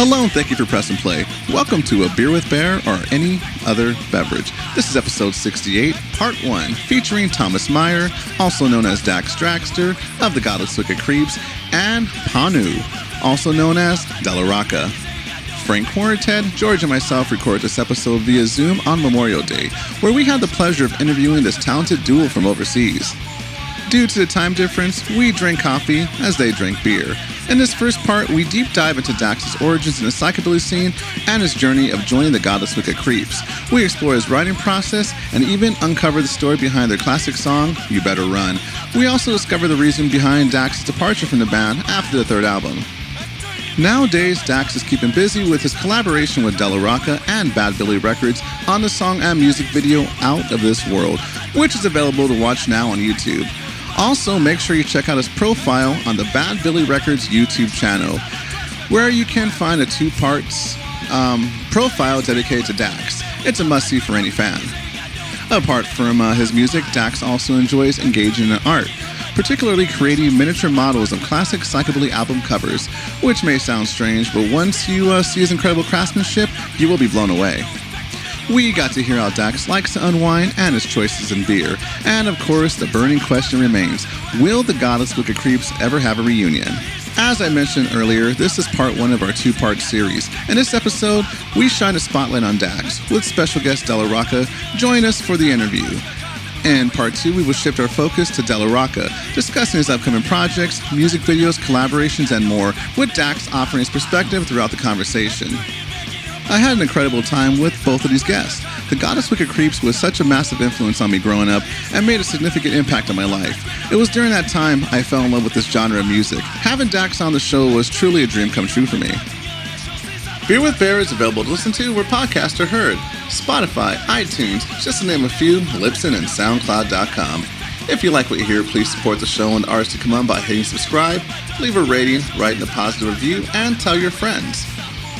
Hello and thank you for pressing play. Welcome to A Beer with Bear or Any Other Beverage. This is episode 68, part 1, featuring Thomas Mejer, also known as Dax Dragster of the Godless Wicked Creeps, and Panu, also known as Rocka. Frank Quaranted, George, and myself recorded this episode via Zoom on Memorial Day, where we had the pleasure of interviewing this talented duo from overseas. Due to the time difference, we drink coffee as they drink beer. In this first part, we deep dive into Dax's origins in the Psychobilly scene and his journey of joining the Godless Wicked Creeps. We explore his writing process and even uncover the story behind their classic song, You Better Run. We also discover the reason behind Dax's departure from the band after the third album. Nowadays, Dax is keeping busy with his collaboration with Rocka and Bad Billy Records on the song and music video Out of This World, which is available to watch now on YouTube. Also, make sure you check out his profile on the Bad Billy Records YouTube channel, where you can find a two-parts profile dedicated to Dax. It's a must-see for any fan. Apart from his music, Dax also enjoys engaging in art, particularly creating miniature models of classic Psychobilly album covers, which may sound strange, but once you see his incredible craftsmanship, you will be blown away. We got to hear how Dax likes to unwind and his choices in beer. And of course, the burning question remains, will the Godless Wicked Creeps ever have a reunion? As I mentioned earlier, this is part 1 of our 2-part series. In this episode, we shine a spotlight on Dax, with special guest Rocka join us for the interview. In part 2, we will shift our focus to Rocka, discussing his upcoming projects, music videos, collaborations, and more, with Dax offering his perspective throughout the conversation. I had an incredible time with both of these guests. The Godless Wicked Creeps was such a massive influence on me growing up and made a significant impact on my life. It was during that time I fell in love with this genre of music. Having Dax on the show was truly a dream come true for me. Beer with Bear is available to listen to where podcasts are heard. Spotify, iTunes, just to name a few, Libsyn, and SoundCloud.com. If you like what you hear, please support the show and the artists to come on by hitting subscribe, leave a rating, write a positive review, and tell your friends.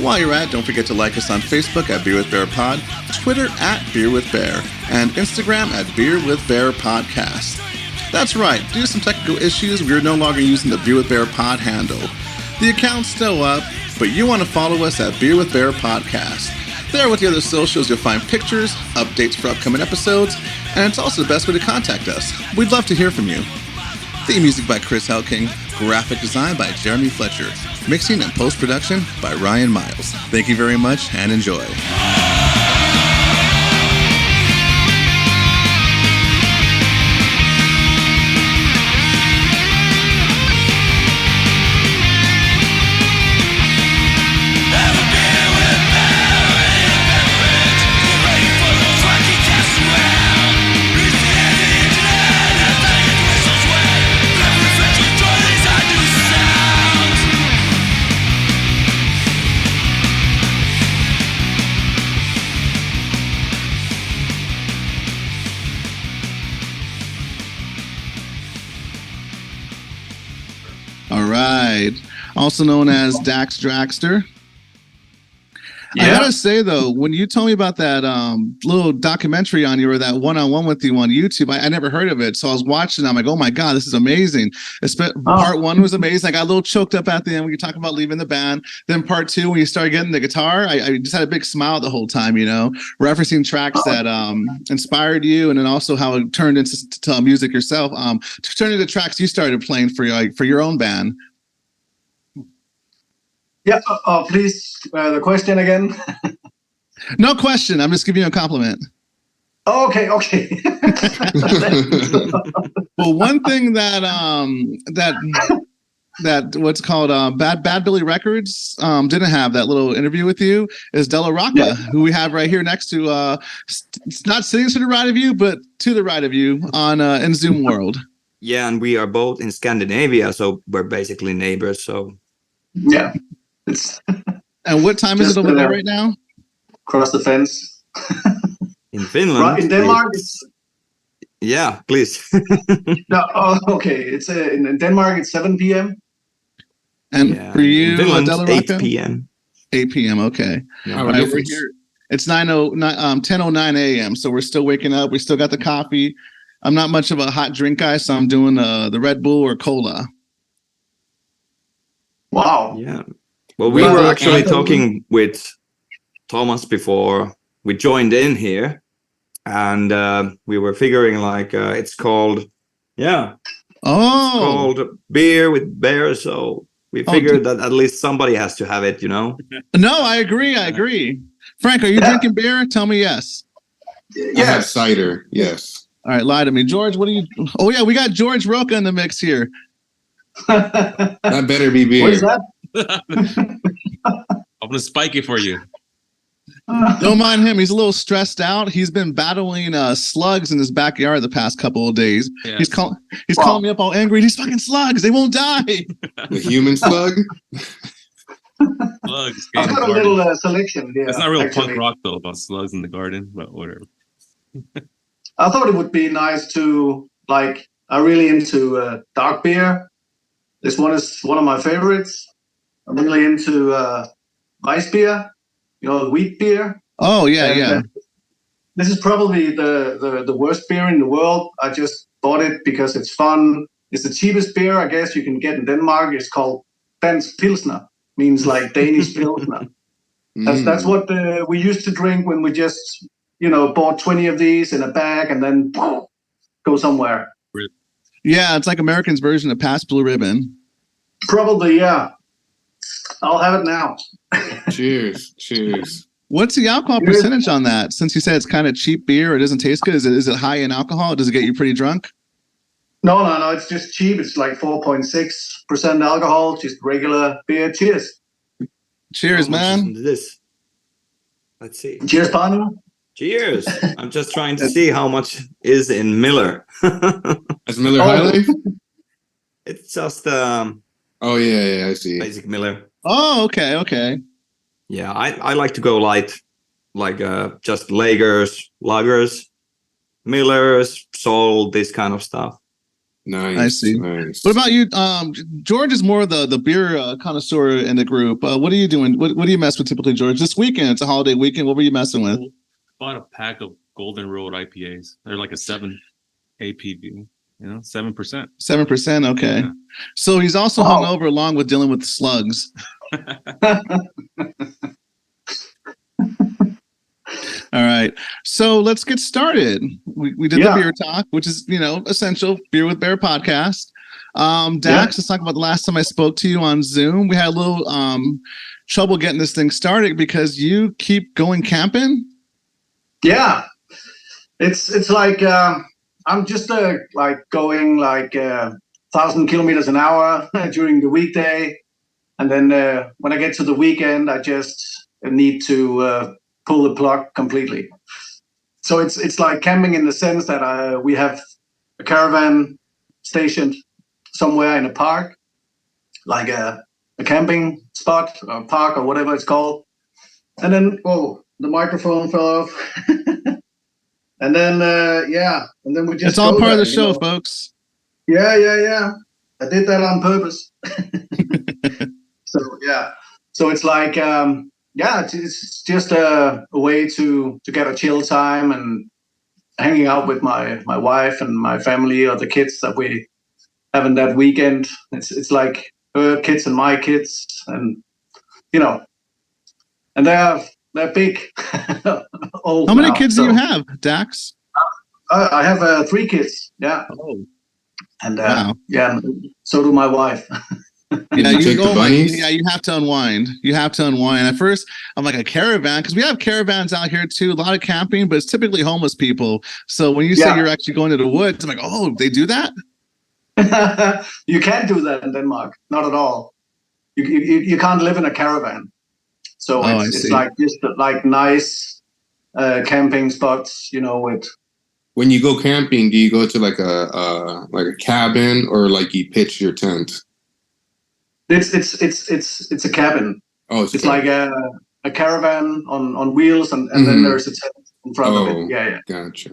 While you're at, don't forget to like us on Facebook at Beer with Bear Pod, Twitter at Beer with Bear, and Instagram at Beer with Bear Podcast. That's right, due to some technical issues, we are no longer using the Beer with Bear Pod handle. The account's still up, but you want to follow us at Beer with Bear Podcast. There with the other socials, you'll find pictures, updates for upcoming episodes, and it's also the best way to contact us. We'd love to hear from you. Theme music by Chris Helking, graphic design by Jeremy Fletcher, mixing and post-production by Ryan Miles. Thank you very much and enjoy. Also known as Dax Dragster. Yeah. I gotta say though, when you told me about that little documentary on you or that one-on-one with you on YouTube, I never heard of it. So I was watching. I'm like, oh my god, this is amazing. Part 1 was amazing. I got a little choked up at the end when you talk about leaving the band. Then part 2, when you started getting the guitar, I just had a big smile the whole time. You know, referencing tracks that inspired you, and then also how it turned into music yourself. Turning into tracks you started playing for your own band. Yeah, please, the question again. No question. I'm just giving you a compliment. Okay. Well, one thing that what's called Bad Billy Records didn't have that little interview with you is Rocka, who we have right here next to it's not sitting to the right of you, but to the right of you on in Zoom World. Yeah, and we are both in Scandinavia, so we're basically neighbors. So yeah. And what time is it over there right now? Across the fence. In Finland. Right, in Denmark. Yeah, please. No, okay. It's in Denmark. It's 7 p.m. And for you, in Finland, 8 p.m. 8 p.m. Okay. Yeah, all right, over here, it's 10:09 a.m. So we're still waking up. We still got the coffee. I'm not much of a hot drink guy, so I'm doing the Red Bull or cola. Wow. Yeah. Well, we Well, were actually and- talking with Thomas before we joined in here, and we were figuring like it's called Oh, beer with bear. So we figured that at least somebody has to have it, you know. no, I agree. Frank, are you drinking beer? Tell me yes. I have cider. Yes. All right, lie to me. George, what do you... Oh, yeah, we got George Rocka in the mix here. That better be beer. What is that? I'm gonna spike it for you. Don't mind him. He's a little stressed out. He's been battling slugs in his backyard the past couple of days. Yeah. He's calling me up all angry. These fucking slugs, they won't die. The human slug? Slugs. I've got a little selection here. It's not real actually. punk rock though about slugs in the garden, but whatever. I thought it would be nice to, like, I'm really into dark beer. This one is one of my favorites. I'm really into rice beer, wheat beer. Oh, yeah, And, yeah. This is probably the worst beer in the world. I just bought it because it's fun. It's the cheapest beer, I guess, you can get in Denmark. It's called Dansk Pilsner, means like Danish Pilsner. That's what we used to drink when we just, bought 20 of these in a bag and then go somewhere. Yeah, it's like Americans' version of Past Blue Ribbon. Probably, yeah. I'll have it now. Cheers. What's the alcohol percentage on that? Since you said it's kind of cheap beer, it doesn't taste good. Is it high in alcohol? Does it get you pretty drunk? No. It's just cheap. It's like 4.6% alcohol, just regular beer. Cheers. Cheers, How much man. is this? Let's see. Cheers, Panu. Cheers. I'm just trying to see how much is in Miller. That's Miller High Life? It's just Oh, yeah, I see. basic Miller. Oh, okay. Yeah, I like to go light, like just lagers, Millers, Sol, this kind of stuff. Nice. I see. Nice. What about you? George is more the beer connoisseur in the group. What are you doing? What do you mess with typically, George? This weekend, it's a holiday weekend. What were you messing with? Bought a pack of Golden Road IPAs. They're like a 7 APV, 7%. 7%. Okay. Yeah. So he's also hungover along with dealing with slugs. All right. So let's get started. We did the beer talk, which is, essential Beer with Bear podcast. Dax, let's talk about the last time I spoke to you on Zoom. We had a little trouble getting this thing started because you keep going camping. Yeah. It's like I'm just like going like 1,000 kilometers an hour during the weekday. And then when I get to the weekend, I just need to pull the plug completely. So it's like camping in the sense that we have a caravan stationed somewhere in a park, like a camping spot or park or whatever it's called. And then, the microphone fell off. And then, and then we just It's all go part of there, the show, folks. Yeah. I did that on purpose. So it's like, it's just a way to get a chill time and hanging out with my wife and my family or the kids that we have in that weekend. It's like her kids and my kids, and and they're big. Old How many now, kids do you have, Dax? I have 3 kids. Yeah. Oh. And Wow. so do my wife. Yeah, You take the bunnies? you have to unwind. At first, I'm like, a caravan, because we have caravans out here too. A lot of camping, but it's typically homeless people. So when you say you're actually going to the woods, I'm like, oh, they do that? You can't do that in Denmark. Not at all. You can't live in a caravan. So it's like just like nice camping spots, with. When you go camping, do you go to like a cabin or like you pitch your tent? It's a cabin. Oh, it's like a caravan on wheels, and then there's a tent in front of it. Yeah. Gotcha.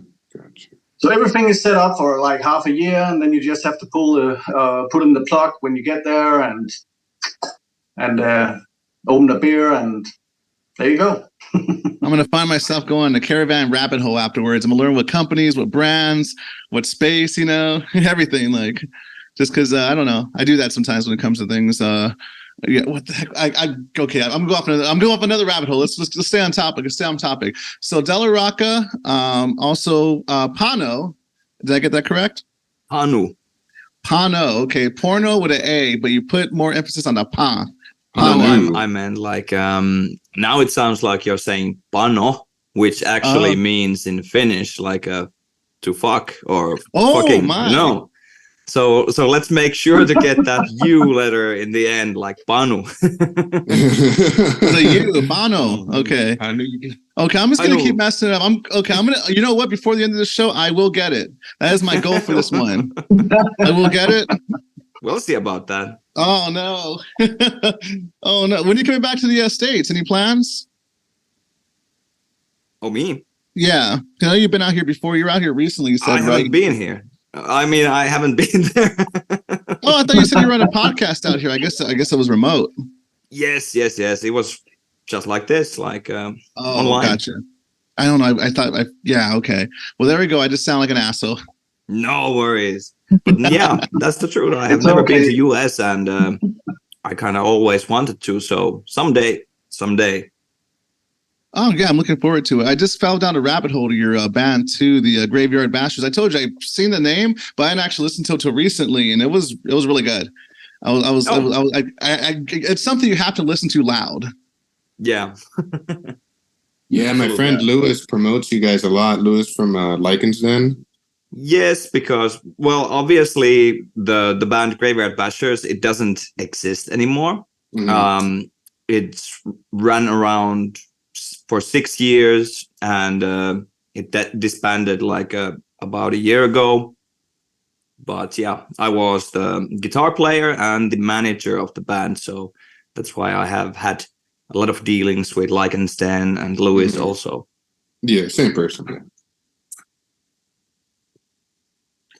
So everything is set up for like half a year, and then you just have to put in the plug when you get there, and open a beer, and there you go. I'm going to find myself going the caravan rabbit hole afterwards. I'm going to learn what companies, what brands, what space, everything, like, just because I don't know. I do that sometimes when it comes to things. Yeah, what the heck? Okay. I'm going off another rabbit hole. Let's stay on topic. Let's stay on topic. So Della Rocka, also Pano. Did I get that correct? Panu. Pano. Okay, porno with an A, but you put more emphasis on the pa. No, Pano. I meant like now it sounds like you're saying pano, which actually means in Finnish like to fuck or fucking. My. No. So let's make sure to get that U letter in the end, like Panu. The U, Pano. Okay. I knew you could. Okay, I'm just gonna keep messing it up. I'm gonna. You know what? Before the end of the show, I will get it. That is my goal for this one. I will get it. We'll see about that. Oh no! Oh no! When are you coming back to the States? Any plans? Oh, me? Yeah, I know you've been out here before. You're out here recently. You said, I haven't been here. I mean, I haven't been there. Oh, I thought you said you run a podcast out here. I guess it was remote. Yes. It was just like this, like online. Gotcha. I don't know. I thought. Yeah. Okay. Well, there we go. I just sound like an asshole. No worries. But yeah, that's the truth. I have never been to US, and I kind of always wanted to. So someday. Oh yeah, I'm looking forward to it. I just fell down a rabbit hole to your band too, the Graveyard Bastards. I told you I've seen the name, but I hadn't actually listened to it till recently, and it was really good. It's something you have to listen to loud. Yeah. Yeah, my friend Lewis promotes you guys a lot. Lewis from Lycans Den. Yes, because obviously the band Graveyard Bashers, it doesn't exist anymore. Mm-hmm. It's run around for 6 years, and it disbanded like about a year ago. But yeah, I was the guitar player and the manager of the band, so that's why I have had a lot of dealings with Lycans Den and Lewis also. Yeah, same person. Yeah.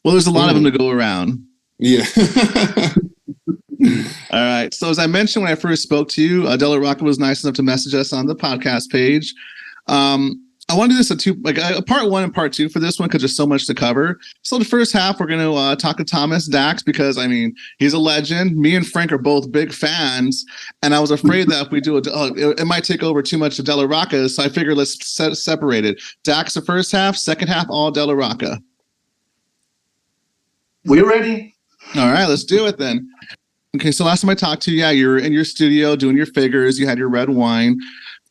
Well, there's a lot of them to go around. Yeah. All right. So as I mentioned when I first spoke to you, Della Rocka was nice enough to message us on the podcast page. I want to do this a part 1 and part 2 for this one because there's so much to cover. So the first half, we're going to talk to Thomas Dax because, I mean, he's a legend. Me and Frank are both big fans, and I was afraid that if we do it might take over too much of Della Rocka, so I figured let's separate it. Dax the first half, second half, all Della Rocka. We're ready. All right, let's do it then. Okay, so last time I talked to you, you're in your studio doing your figures. You had your red wine,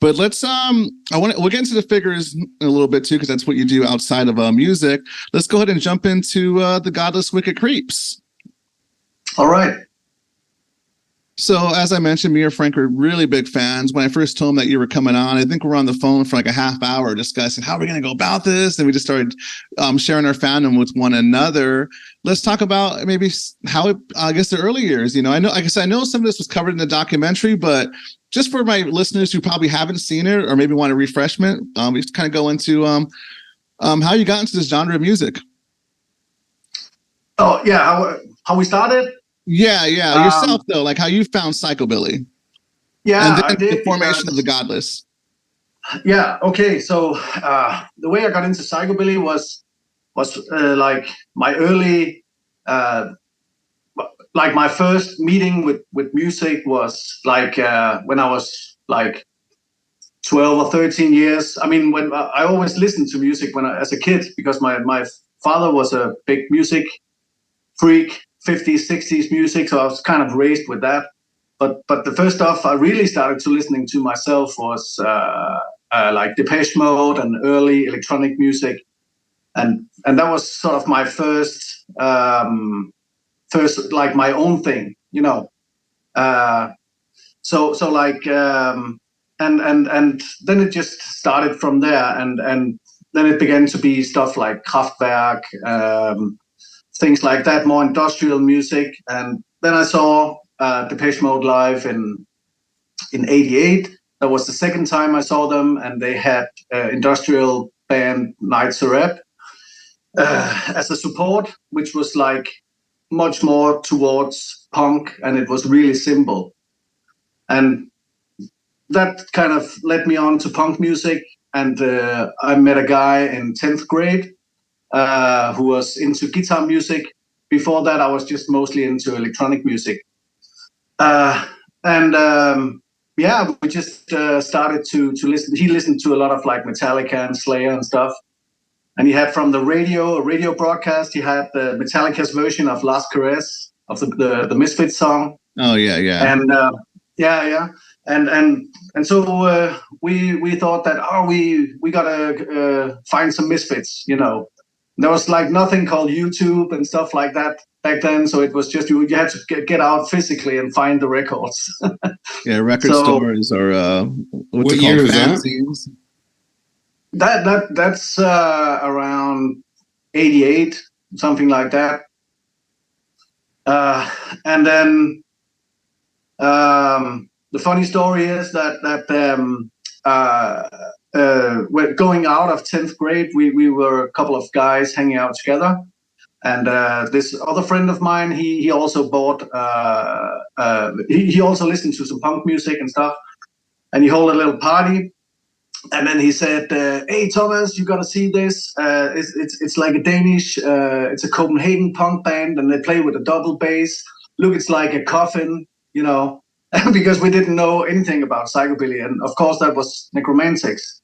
but let's we'll get into the figures in a little bit too because that's what you do outside of music. Let's go ahead and jump into the Godless Wicked Creeps. All right. So as I mentioned, me and Frank were really big fans. When I first told him that you were coming on, I think we were on the phone for like a half hour discussing how we're going to go about this. And we just started sharing our fandom with one another. Let's talk about maybe how the early years, I know some of this was covered in the documentary, but just for my listeners who probably haven't seen it or maybe want a refreshment, we just kind of go into how you got into this genre of music. Oh yeah. How we started? Yeah. Yourself though, like how you found Psychobilly. Yeah, and then I did, the formation of the Godless. Yeah. Okay. So the way I got into Psychobilly was like my early, like my first meeting with music was like when I was like 12 or 13 years. I mean, when I always listened to music as a kid because my father was a big music freak. 50s, 60s music, so I was kind of raised with that. But the first stuff I really started to listening to myself was like Depeche Mode and early electronic music, and that was sort of my first like my own thing, So like and then it just started from there, and then it began to be stuff like Kraftwerk. Things like that, more industrial music. And then I saw Depeche Mode live in '88. That was the second time I saw them, and they had industrial band Nights of Rap as a support, which was like much more towards punk, and it was really simple. And that kind of led me on to punk music, and I met a guy in 10th grade who was into guitar music. Before that, I was just mostly into electronic music. yeah, we just started to listen. He listened to a lot of like Metallica and Slayer and stuff. And he had from the radio, a radio broadcast, he had the Metallica's version of Last Caress of the Misfits song. Oh yeah, yeah. And yeah. And so we thought that we gotta find some Misfits, you know. There was like nothing called YouTube and stuff like that back then, so it was just you had to get out physically and find the records. Yeah, record stores or what year is that? Fanzines. That's around 88, something like that. And then the funny story is that we're going out of 10th grade. We were a couple of guys hanging out together, and this other friend of mine, he also bought he also listened to some punk music and stuff, and he held a little party. And then he said, "Hey Thomas, you gotta see this. It's like a Danish. It's a Copenhagen punk band, and they play with a double bass. Look, it's like a coffin, you know." Because we didn't know anything about psychobilly, and of course that was Necromantics.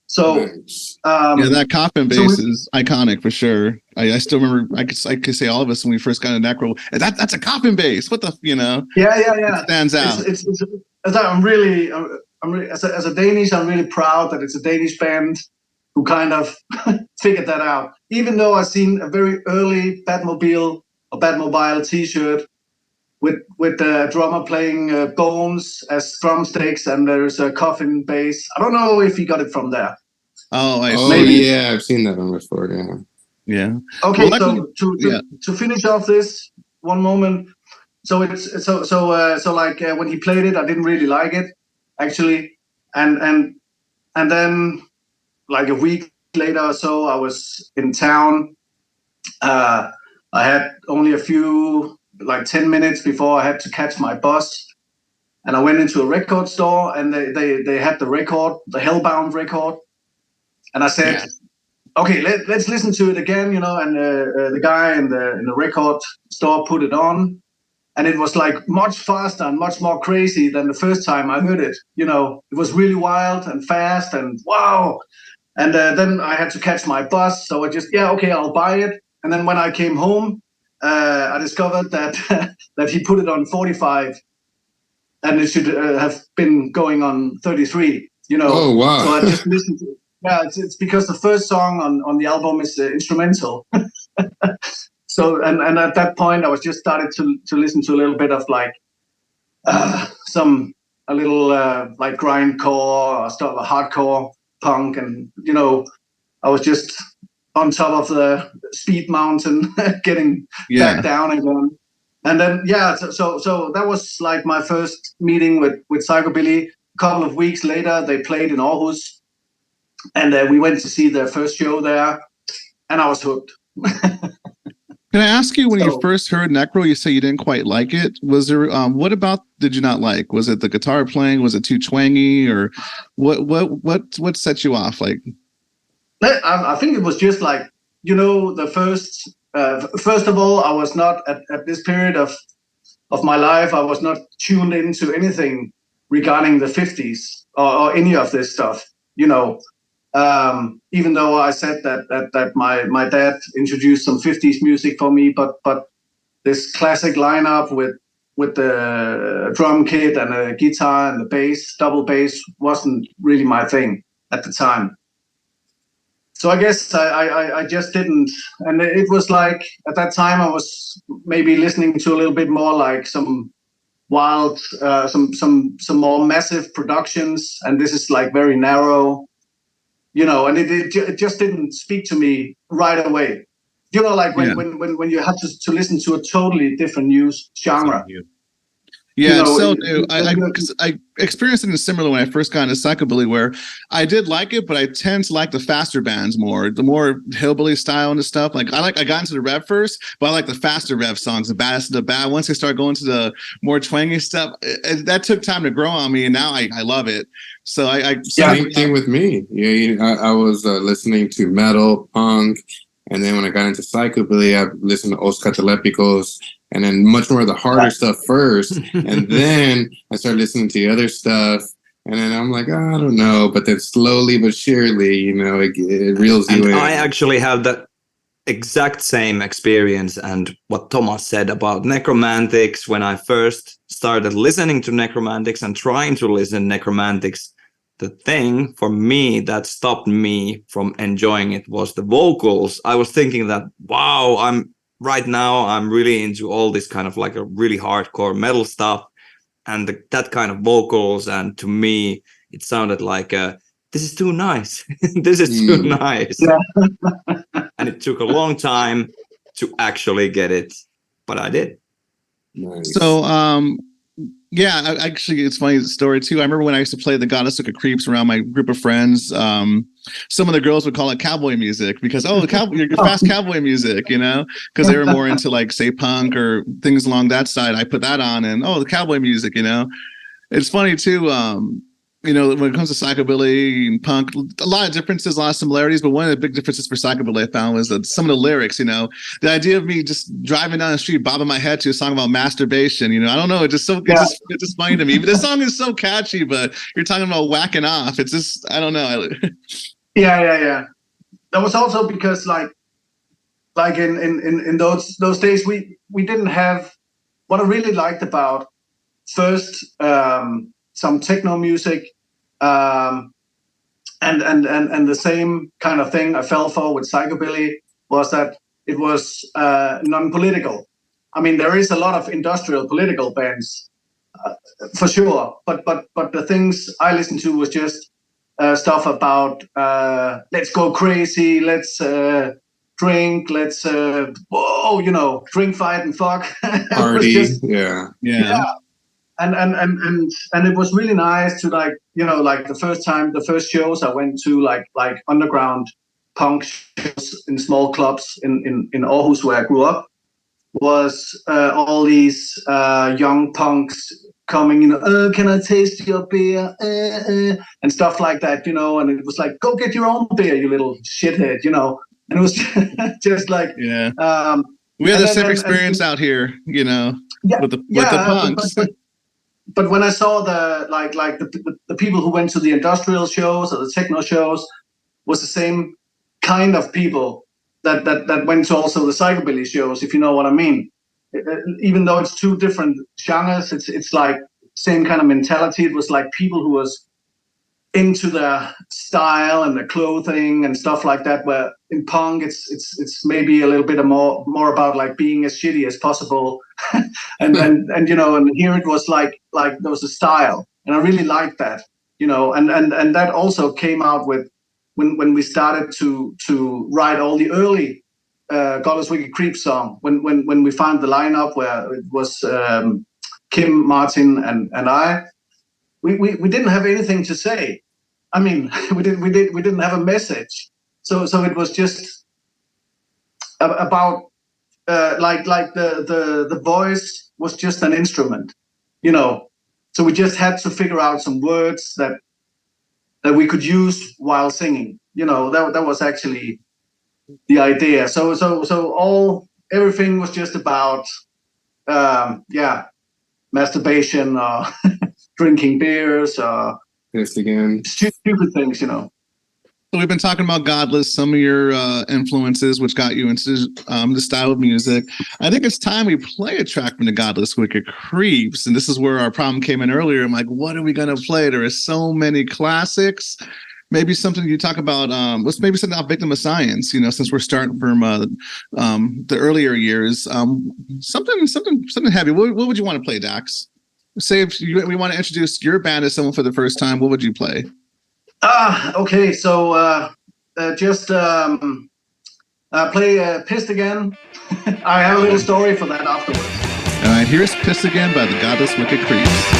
So yeah, that coffin bass is iconic for sure. I still remember. I could say all of us when we first got into Necro. That's a coffin bass. What the Yeah. It stands out. I'm really as a Danish, I'm really proud that it's a Danish band who kind of figured that out. Even though I've seen a very early Batmobile T-shirt with the drummer playing bones as drumsticks, and there's a coffin bass. I don't know if he got it from there. Maybe. Yeah, I've seen that one before. Yeah. Okay, well, to finish off this one moment. So it's so like when he played it, I didn't really like it actually, and then like a week later or so, I was in town. I had only a few, like 10 minutes before I had to catch my bus, and I went into a record store, and they had the record, the Hellbound record, and I said, okay, let's listen to it again, you know. And the guy in the record store put it on. And it was like much faster and much more crazy than the first time I heard it. You know, it was really wild and fast and wow. And then I had to catch my bus. So I just, I'll buy it. And then when I came home, I discovered that that he put it on 45 and it should have been going on 33, you know. Oh, wow. So I just listened to it. Yeah, it's because the first song on the album is instrumental. So and at that point, I was just started to listen to a little bit of like like grindcore or stuff, hardcore punk, and you know, I was just on top of the speed mountain, getting back down again. And then so that was like my first meeting with Psychobilly. A couple of weeks later, they played in Aarhus, and we went to see their first show there, and I was hooked. Can I ask you, when you first heard Necro, you say you didn't quite like it. Was there what about did you not like? Was it the guitar playing? Was it too twangy, or what set you off? Like, I think it was just like, you know, the first of all, I was not at this period of my life, I was not tuned into anything regarding the 50s or any of this stuff, you know. Even though I said that my dad introduced some 50s music for me, but this classic lineup with the drum kit and a guitar and the bass, double bass, wasn't really my thing at the time. So I guess I just didn't, and it was like at that time I was maybe listening to a little bit more like some wild, some more massive productions, and this is like very narrow. You know, and it just didn't speak to me right away. You know, like when you have to listen to a totally different news genre. Yeah, you know, it's so new. I experienced it similar when I first got into Psychobilly, where I did like it, but I tend to like the faster bands more, the more hillbilly style and stuff. Like I got into the rev first, but I like the faster rev songs, the baddest of the bad. Once I start going to the more twangy stuff, that took time to grow on me, and now I love it. So same thing with me. I was listening to metal, punk, and then when I got into Psychobilly, I listened to Os Catalépicos, and then much more of the harder stuff first, and then I started listening to the other stuff, and then I'm like, oh, I don't know, but then slowly but surely, you know, it reels you in. I actually have that exact same experience, and what Thomas said about Necromantics. When I first started listening to Necromantics and trying to listen Necromantics, the thing for me that stopped me from enjoying it was the vocals. I was thinking that, wow, I'm really into all this kind of like a really hardcore metal stuff, and that kind of vocals, and to me it sounded like this is too nice. This is too nice. Yeah. And it took a long time to actually get it, but I did. Nice. So, yeah, actually, it's a funny story too. I remember when I used to play the Godless Wicked Creeps around my group of friends. Some of the girls would call it cowboy music because, oh, the fast cowboy music, you know, because they were more into like say punk or things along that side. I put that on, and oh, the cowboy music, you know. It's funny too. You know, when it comes to psychobilly and punk, a lot of differences, a lot of similarities. But one of the big differences for psychobilly I found was that some of the lyrics, you know, the idea of me just driving down the street, bobbing my head to a song about masturbation, you know, I don't know. It's just funny to me. But the song is so catchy, but you're talking about whacking off. It's just, I don't know. Yeah. That was also because like in those days, we didn't have what I really liked about first, some techno music, and the same kind of thing I fell for with psychobilly was that it was non-political. I mean, there is a lot of industrial political bands for sure, but the things I listened to was just stuff about let's go crazy, let's drink, let's drink, fight, and fuck. Party, yeah. And it was really nice to like, you know, like the first shows I went to like underground punk shows in small clubs in Aarhus where I grew up was all these young punks coming, you know, can I taste your beer? And stuff like that, you know, and it was like, go get your own beer, you little shithead, you know. And it was just like, yeah. We had the same experience out here, you know, with the punks. But when I saw the people who went to the industrial shows or the techno shows was the same kind of people that went to also the psychobilly shows, if you know what I mean. Even though it's two different genres, it's like same kind of mentality. It was like people who was into the style and the clothing and stuff like that, where in punk it's maybe a little bit more about like being as shitty as possible. and you know, and here it was like there was a style, and I really liked that, you know, and that also came out with when we started to write all the early Godless Wicked Creeps song, when we found the lineup where it was Kim, Martin, and I. We didn't have anything to say. I mean, we didn't have a message. So it was just about like the voice was just an instrument, you know. So we just had to figure out some words that we could use while singing. You know, that was actually the idea. So everything was just about masturbation or drinking beers or stupid things, you know. So we've been talking about Godless, some of your influences, which got you into the style of music. I think it's time we play a track from the Godless Wicked Creeps, and this is where our problem came in earlier. I'm like, what are we gonna play? There are so many classics. Maybe something you talk about. Let's maybe something about Victim of Science. You know, since we're starting from the earlier years, something heavy. What would you want to play, Dax? Say if we want to introduce your band as someone for the first time, what would you play? Okay, so just play Pissed Again. I have a little story for that afterwards. All right, here's Pissed Again by the Godless Wicked Creeps.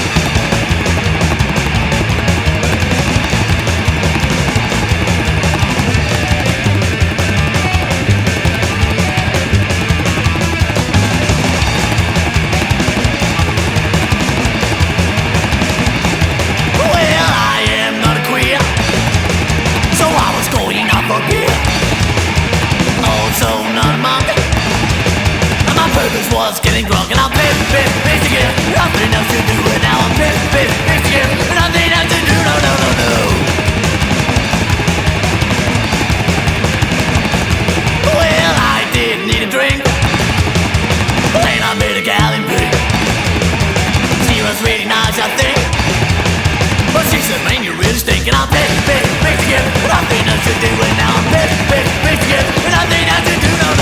Was getting drunk and I'm pissed again. Nothing else to do and now I'm pissed again. Nothing else to do, no. Well, I did need a drink. Then I made a gal in pink. She was really nice, I think. But she said, man, you're really stinking. I'm pissed again. Nothing else to do and now I'm pissed again. Nothing else to do, no.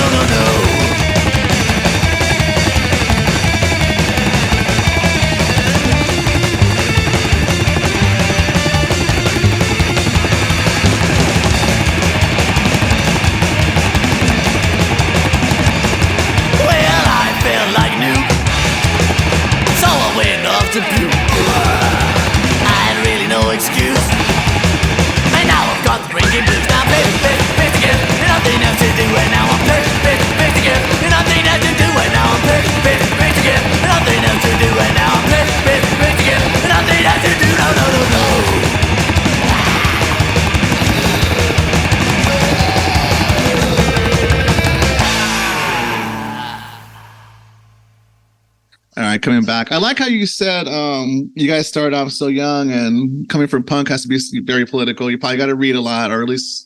To puke. I had really no excuse. And now I've got the drinking blues. Now I'm pissed again. Nothing else to do and now I'm pissed again. Nothing else to do and now I'm pissed again. Nothing else to do and now I'm pissed again. Nothing else to do, no. All right, coming back. I like how you said you guys started off so young, and coming from punk has to be very political. You probably got to read a lot, or at least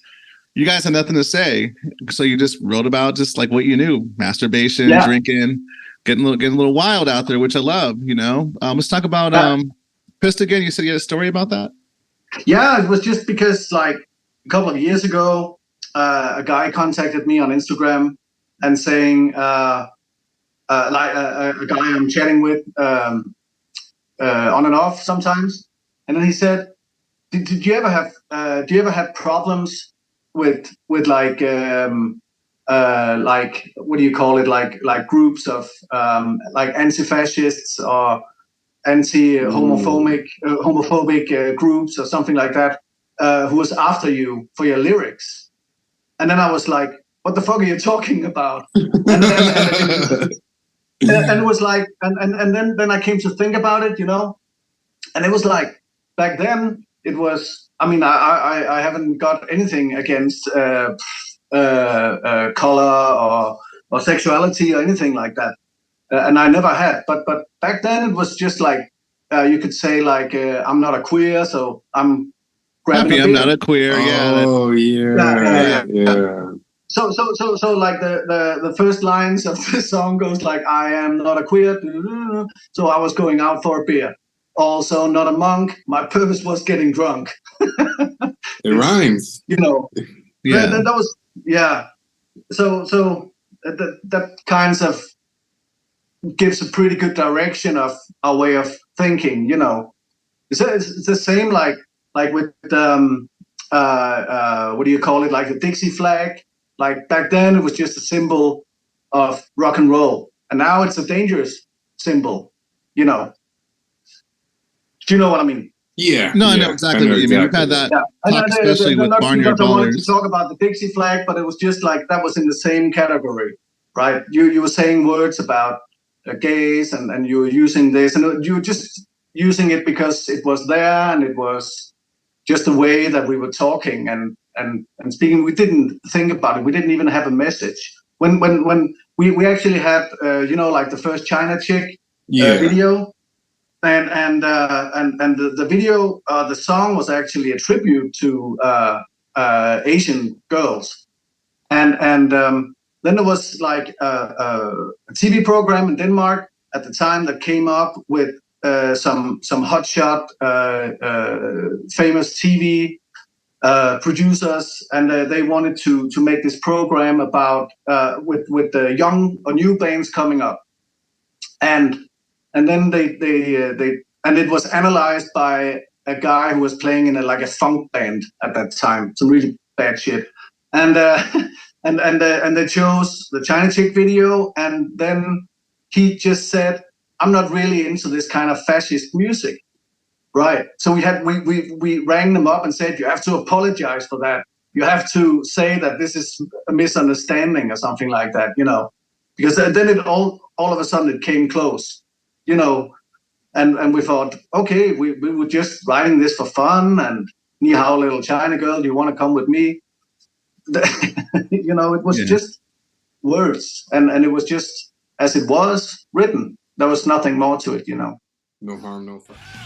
you guys had nothing to say, so you just wrote about just like what you knew: masturbation, drinking, getting a little wild out there, which I love. Let's talk about Pissed again. You said you had a story about that. Yeah, it was just because like a couple of years ago, a guy contacted me on Instagram and saying. Like a guy I'm chatting with on and off sometimes, and then he said, "Did you ever have problems with like what do you call it, like groups of like anti-fascists or homophobic groups or something like that who was after you for your lyrics?" And then I was like, "What the fuck are you talking about?" And it was like, and then I came to think about it, and it was like back then it was. I mean, I haven't got anything against color or sexuality or anything like that, and I never had. But back then it was just like you could say like I'm not a queer, so I'm grabbing. I'm not a queer. Oh yeah. So like the first lines of the song goes like, I am not a queer, so I was going out for a beer. Also not a monk, my purpose was getting drunk. It rhymes. Yeah. That was, yeah. So that kinds of gives a pretty good direction of our way of thinking, It's the same like with, what do you call it? Like the Dixie flag. Like back then, it was just a symbol of rock and roll, and now it's a dangerous symbol. Do you know what I mean? Yeah. No, I know exactly what you mean. We've had that talk, especially with Barnyard I wanted Ballers. to talk about the Dixie flag, but it was just like that was in the same category, right? You were saying words about gays, and you were using this, and you were just using it because it was there, and it was just the way that we were talking and speaking. We didn't think about it. We didn't even have a message. When we actually had like the first China chick video, and the video, the song was actually a tribute to Asian girls, and then there was like a TV program in Denmark at the time that came up with some hotshot famous TV producers, and they wanted to make this program about with the young or new bands coming up, and then they and it was analyzed by a guy who was playing in a funk band at that time, some really bad shit, and they chose the China Chick video, and then he just said, I'm not really into this kind of fascist music. Right. So we rang them up and said, you have to apologize for that. You have to say that this is a misunderstanding or something like that, because then it all of a sudden it came close, and we thought, okay, we were just writing this for fun, and ni hao, little China girl, do you want to come with me? It was just words, and it was just as it was written. There was nothing more to it, you know. No harm, no foul.